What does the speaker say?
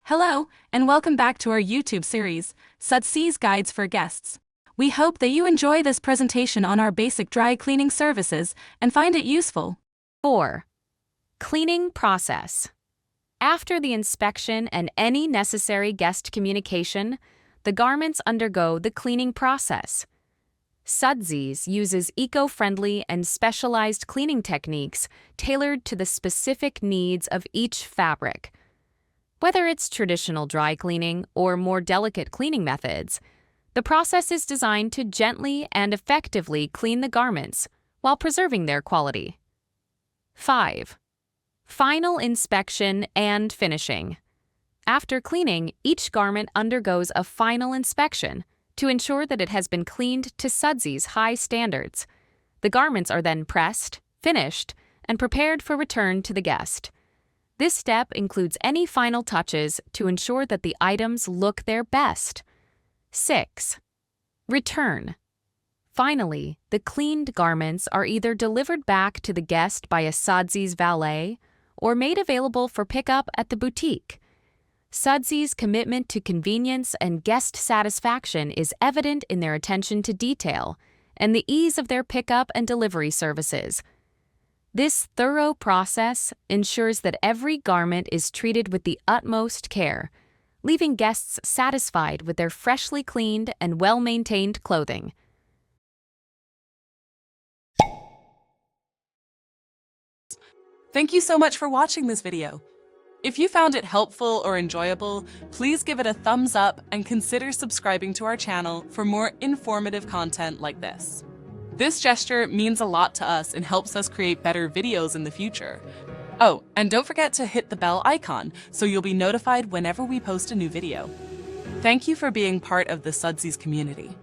Hello, and welcome back to our YouTube series, Sudsies Guides for Guests. We hope that you enjoy this presentation on our basic dry cleaning services and find it useful. 4. Cleaning process. After the inspection and any necessary guest communication, the garments undergo the cleaning process. Sudsies uses eco-friendly and specialized cleaning techniques tailored to the specific needs of each fabric. Whether it's traditional dry cleaning or more delicate cleaning methods, the process is designed to gently and effectively clean the garments while preserving their quality. 5. Final inspection and finishing. After cleaning, each garment undergoes a final inspection to ensure that it has been cleaned to Sudsies' high standards. The garments are then pressed, finished, and prepared for return to the guest. This step includes any final touches to ensure that the items look their best. 6. Return. Finally, the cleaned garments are either delivered back to the guest by a Sudsies valet or made available for pickup at the boutique. Sudsies' commitment to convenience and guest satisfaction is evident in their attention to detail and the ease of their pickup and delivery services. This thorough process ensures that every garment is treated with the utmost care, leaving guests satisfied with their freshly cleaned and well-maintained clothing. Thank you so much for watching this video. If you found it helpful or enjoyable, please give it a thumbs up and consider subscribing to our channel for more informative content like this. This gesture means a lot to us and helps us create better videos in the future. Oh, and don't forget to hit the bell icon so you'll be notified whenever we post a new video. Thank you for being part of the Sudsies community.